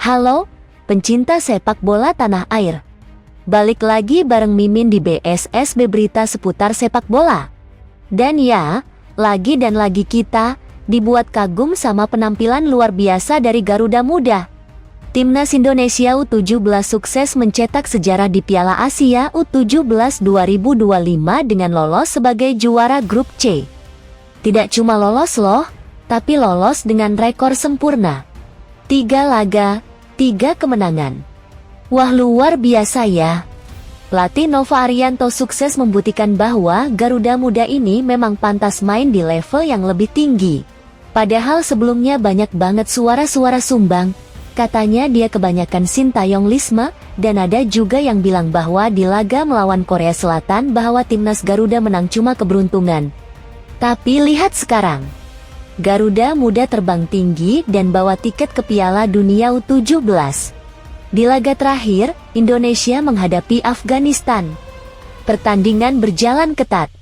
Halo, pencinta sepak bola tanah air. Balik lagi bareng Mimin di BSSB Berita seputar sepak bola. Dan ya, lagi dan lagi kita dibuat kagum sama penampilan luar biasa dari Garuda Muda. Timnas Indonesia U17 sukses mencetak sejarah di Piala Asia U17 2025 dengan lolos sebagai juara grup C. Tidak cuma lolos loh, tapi lolos dengan rekor sempurna. 3 laga, 3 kemenangan. Wah, luar biasa ya. Pelatih Nova Arianto sukses membuktikan bahwa Garuda Muda ini memang pantas main di level yang lebih tinggi. Padahal sebelumnya banyak banget suara-suara sumbang. Katanya dia kebanyakan Sintayong Lisma, dan ada juga yang bilang bahwa di laga melawan Korea Selatan bahwa timnas Garuda menang cuma keberuntungan. Tapi lihat sekarang. Garuda Muda terbang tinggi dan bawa tiket ke Piala Dunia U17. Di laga terakhir, Indonesia menghadapi Afghanistan. Pertandingan berjalan ketat.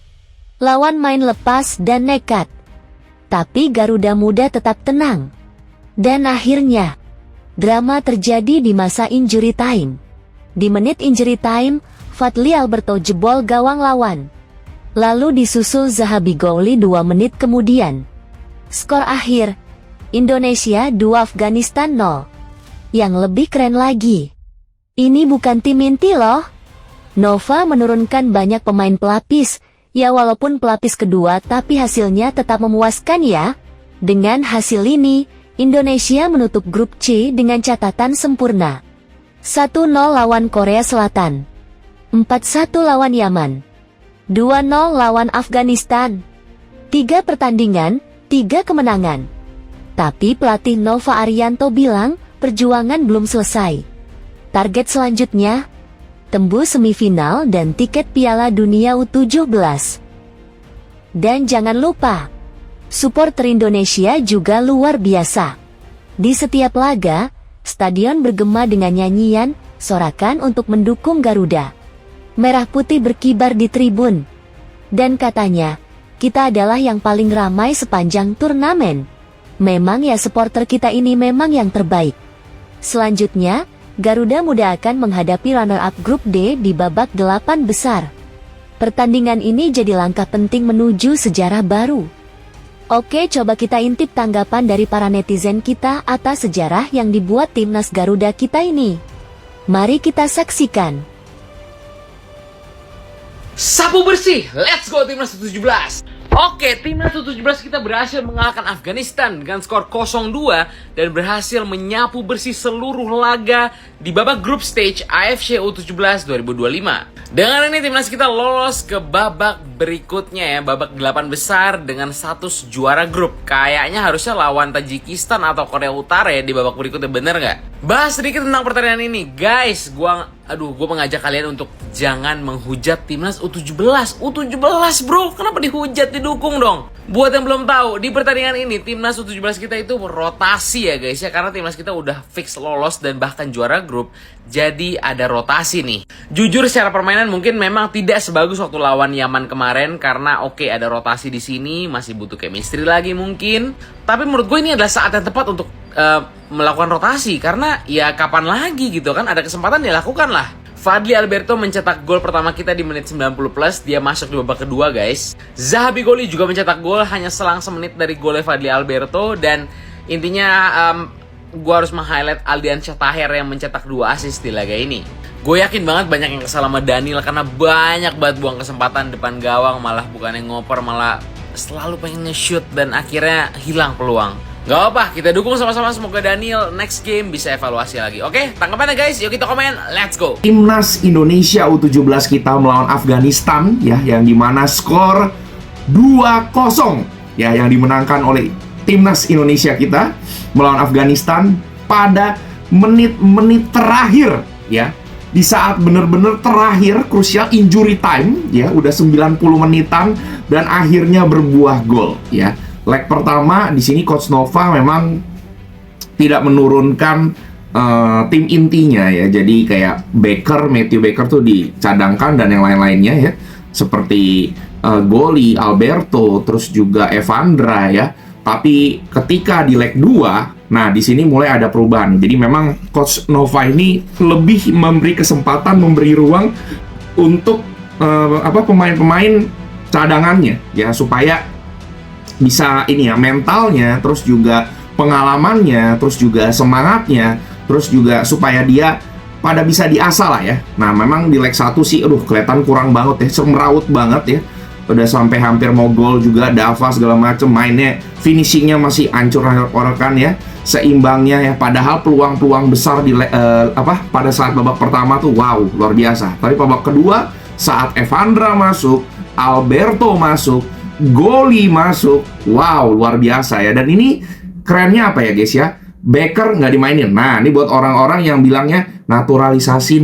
Lawan main lepas dan nekat. Tapi Garuda Muda tetap tenang. Dan akhirnya, drama terjadi di masa injury time. Di menit injury time, Fadly Alberto jebol gawang lawan. Lalu disusul Zahabi Gouli 2 menit kemudian. Skor akhir, Indonesia 2 Afghanistan 0. Yang lebih keren lagi, ini bukan tim inti loh. Nova menurunkan banyak pemain pelapis, ya walaupun pelapis kedua tapi hasilnya tetap memuaskan ya. Dengan hasil ini, Indonesia menutup grup C dengan catatan sempurna. 1-0 lawan Korea Selatan, 4-1 lawan Yaman, 2-0 lawan Afghanistan. 3 pertandingan, 3 kemenangan. Tapi pelatih Nova Arianto bilang, perjuangan belum selesai. Target selanjutnya, tembus semifinal dan tiket Piala Dunia U17. Dan jangan lupa, supporter Indonesia juga luar biasa. Di setiap laga, stadion bergema dengan nyanyian, sorakan untuk mendukung Garuda. Merah putih berkibar di tribun. Dan katanya, kita adalah yang paling ramai sepanjang turnamen. Memang ya, supporter kita ini memang yang terbaik. Selanjutnya, Garuda Muda akan menghadapi runner-up grup D di babak 8 besar. Pertandingan ini jadi langkah penting menuju sejarah baru. Oke, coba kita intip tanggapan dari para netizen kita atas sejarah yang dibuat timnas Garuda kita ini. Mari kita saksikan. Sapu bersih, let's go timnas U17. Oke, timnas U17 kita berhasil mengalahkan Afghanistan dengan skor 0-2 dan berhasil menyapu bersih seluruh laga di babak group stage AFC U17 2025. Dengan ini timnas kita lolos ke babak berikutnya ya, babak 8 besar dengan status juara grup. Kayaknya harusnya lawan Tajikistan atau Korea Utara ya di babak berikutnya, bener nggak? Bahas sedikit tentang pertandingan ini, guys. Gue mengajak kalian untuk jangan menghujat timnas U17. U17 bro, kenapa dihujat, didukung dong. Buat yang belum tahu, di pertandingan ini timnas U17 kita itu rotasi ya guys ya, karena timnas kita udah fix lolos dan bahkan juara grup. Jadi ada rotasi nih. Jujur secara permainan mungkin memang tidak sebagus waktu lawan Yaman kemarin karena oke, ada rotasi di sini, masih butuh chemistry lagi mungkin. Tapi menurut gue ini adalah saat yang tepat untuk melakukan rotasi karena ya kapan lagi gitu kan, ada kesempatan dilakukan lah. Fadly Alberto mencetak gol pertama kita di menit 90 plus, dia masuk di babak kedua guys. Zahabi Gouli juga mencetak gol hanya selang semenit dari golnya Fadly Alberto, dan intinya gue harus meng-highlight Aldian Syahtaher yang mencetak 2 assist di laga ini. Gue yakin banget banyak yang kesal sama Daniel karena banyak banget buang kesempatan depan gawang, malah bukannya ngoper malah selalu pengen nge-shoot dan akhirnya hilang peluang. Gak apa, kita dukung sama-sama, semoga Daniel next game bisa evaluasi lagi. Oke, tanggapannya guys, yuk kita komen, let's go. Timnas Indonesia U17 kita melawan Afghanistan ya, yang dimana skor 2-0 ya, yang dimenangkan oleh Timnas Indonesia kita melawan Afghanistan pada menit-menit terakhir ya. Di saat bener-bener terakhir, krusial injury time ya, udah 90 menitan dan akhirnya berbuah gol ya. Leg pertama di sini Coach Nova memang tidak menurunkan tim intinya ya. Jadi kayak Matthew Baker tuh dicadangkan dan yang lain-lainnya ya. Seperti Gouli, Alberto, terus juga Evandra ya. Tapi ketika di leg 2 Nah, di sini mulai ada perubahan. Jadi memang Coach Nova ini lebih memberi kesempatan, memberi ruang untuk pemain-pemain cadangannya ya, supaya bisa ini ya, mentalnya, terus juga pengalamannya, terus juga semangatnya, terus juga supaya dia pada bisa diasah lah ya. Nah, memang di leg 1 sih kelihatan kurang banget ya, semeraut banget ya. Udah sampai hampir mau gol juga, Dava segala macem, mainnya finishingnya masih ancur-ancuran ya, seimbangnya ya. Padahal peluang-peluang besar di pada saat babak pertama tuh wow, luar biasa. Tapi babak kedua saat Evandra masuk, Alberto masuk, Goli masuk, wow, luar biasa ya. Dan ini kerennya apa ya guys ya, Becker nggak dimainin. Nah, ini buat orang-orang yang bilangnya naturalisasi.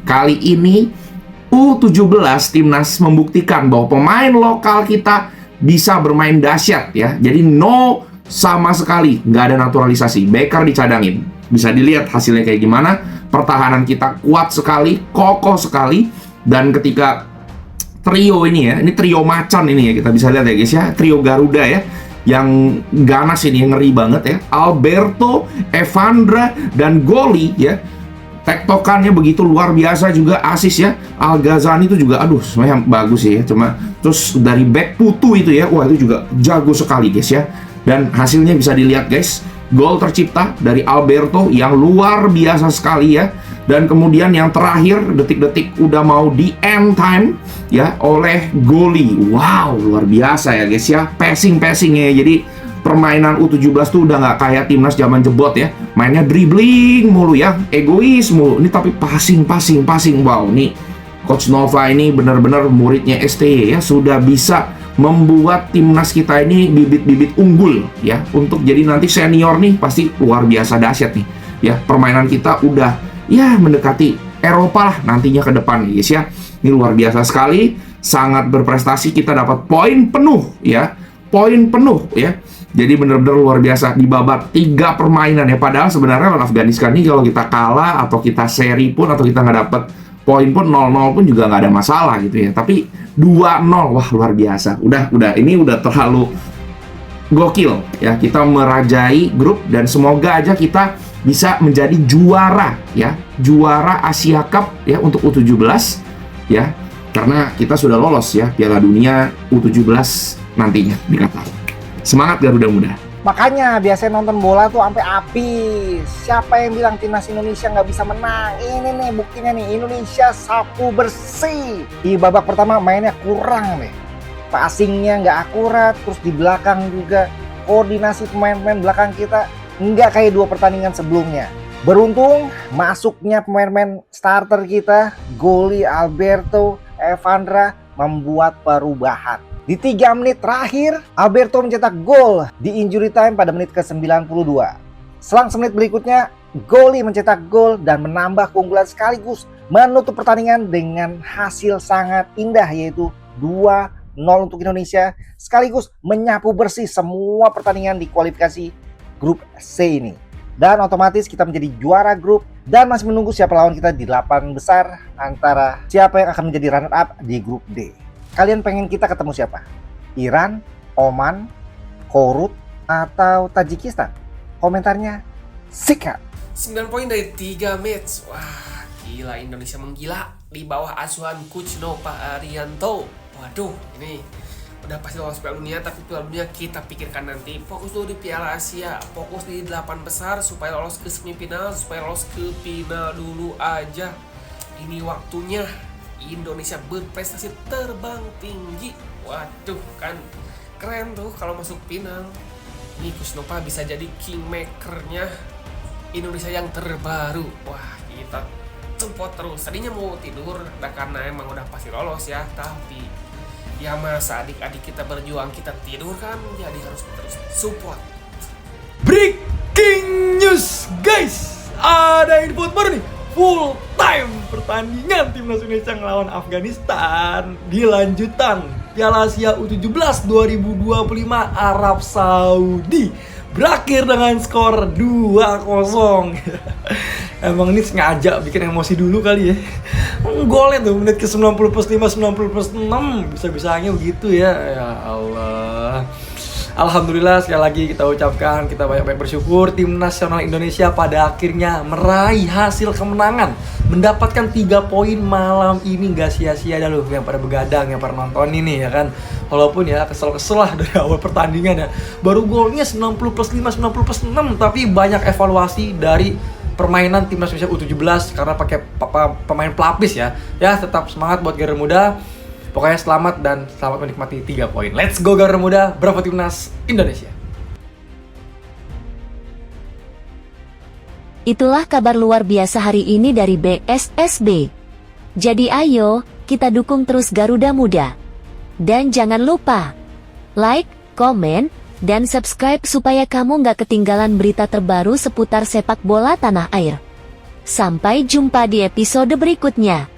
Kali ini U17 Timnas membuktikan bahwa pemain lokal kita bisa bermain dahsyat ya. Jadi sama sekali nggak ada naturalisasi. Becker dicadangin. Bisa dilihat hasilnya kayak gimana. Pertahanan kita kuat sekali, kokoh sekali. Dan ketika trio ini ya, ini trio macan ini ya, kita bisa lihat ya guys ya, trio Garuda ya, yang ganas ini, yang ngeri banget ya. Alberto, Evandra, dan Goli ya, tektokannya begitu luar biasa, juga asis ya. Al-Ghazani itu juga sebenarnya bagus ya. Cuma terus dari back Putu itu ya, wah itu juga jago sekali guys ya. Dan hasilnya bisa dilihat guys, gol tercipta dari Alberto yang luar biasa sekali ya. Dan kemudian yang terakhir detik-detik udah mau di end time ya, oleh Goli. Wow, luar biasa ya guys ya, passing-passingnya. Jadi permainan U17 tuh udah nggak kayak timnas zaman jebot ya, mainnya dribbling mulu ya, egois mulu. Ini tapi passing. Wow, nih Coach Nova ini benar-benar muridnya STY ya, sudah bisa membuat timnas kita ini bibit-bibit unggul ya, untuk jadi nanti senior nih pasti luar biasa dahsyat nih ya. Permainan kita udah ya mendekati Eropa lah nantinya ke depan guys ya. Ini luar biasa sekali, sangat berprestasi, kita dapat poin penuh ya, jadi benar-benar luar biasa di babak 3 permainan ya. Padahal sebenarnya lawan Afghanistan ini kalau kita kalah atau kita seri pun, atau kita nggak dapat poin pun, 0-0 pun juga nggak ada masalah gitu ya. Tapi 2-0, wah luar biasa. Ini udah terlalu gokil ya. Kita merajai grup dan semoga aja kita bisa menjadi juara ya, juara Asia Cup ya untuk U17 ya. Karena kita sudah lolos ya Piala Dunia U17 nantinya di Qatar. Semangat Garuda Muda. Makanya biasanya nonton bola tuh sampai habis. Siapa yang bilang timnas Indonesia nggak bisa menang? Ini nih buktinya nih, Indonesia sapu bersih. Di babak pertama mainnya kurang nih, passingnya nggak akurat, terus di belakang juga koordinasi pemain-pemain belakang kita nggak kayak 2 pertandingan sebelumnya. Beruntung masuknya pemain-pemain starter kita, Goli, Alberto, Evandra, membuat perubahan. Di 3 menit terakhir, Alberto mencetak gol di injury time pada menit ke-92. Selang semenit berikutnya, Goli mencetak gol dan menambah keunggulan sekaligus menutup pertandingan dengan hasil sangat indah, yaitu 2-0 untuk Indonesia, sekaligus menyapu bersih semua pertandingan di kualifikasi grup C ini. Dan otomatis kita menjadi juara grup dan masih menunggu siapa lawan kita di 8 besar, antara siapa yang akan menjadi runner up di grup D. Kalian pengen kita ketemu siapa? Iran, Oman, Korut, atau Tajikistan? Komentarnya sikat. 9 poin dari 3 match. Wah, gila, Indonesia menggila di bawah asuhan Coach Nova Arianto. Waduh, ini udah pasti lolos Piala Dunia, tapi Piala Dunia kita pikirkan nanti. Fokus dulu di Piala Asia, fokus di 8 besar supaya lolos ke semifinal, supaya lolos ke final dulu aja. Ini waktunya Indonesia berprestasi terbang tinggi. Waduh, kan keren tuh kalau masuk final. Nih Coach Nova bisa jadi kingmakernya Indonesia yang terbaru. Wah, kita support terus. Tadinya mau tidur, karena emang udah pasti lolos ya. Tapi ya masa adik-adik kita berjuang kita tidur kan, jadi harus terus support. Breaking news guys, ada info baru nih. Full time pertandingan timnas Indonesia ngelawan Afghanistan di lanjutan Piala Asia U17 2025 Arab Saudi berakhir dengan skor 2-0. Emang ini sengaja bikin emosi dulu kali ya. Golnya tuh menit ke 90 plus 5, 90 plus 6, bisa-bisanya begitu ya. Ya Allah. Alhamdulillah sekali lagi kita ucapkan, kita banyak-banyak bersyukur tim nasional Indonesia pada akhirnya meraih hasil kemenangan, mendapatkan 3 poin malam ini. Gak sia-sia dah loh yang pada begadang, yang pada nonton ini ya kan. Walaupun ya kesel-kesel lah dari awal pertandingan ya. Baru golnya 90+5, 90+6, tapi banyak evaluasi dari permainan timnas Indonesia U17 karena pakai pemain pelapis ya. Ya tetap semangat buat Garuda Muda. Pokoknya selamat dan selamat menikmati 3 poin. Let's go Garuda Muda, bravo timnas Indonesia. Itulah kabar luar biasa hari ini dari BSSB. Jadi ayo, kita dukung terus Garuda Muda. Dan jangan lupa, like, komen, dan subscribe supaya kamu nggak ketinggalan berita terbaru seputar sepak bola tanah air. Sampai jumpa di episode berikutnya.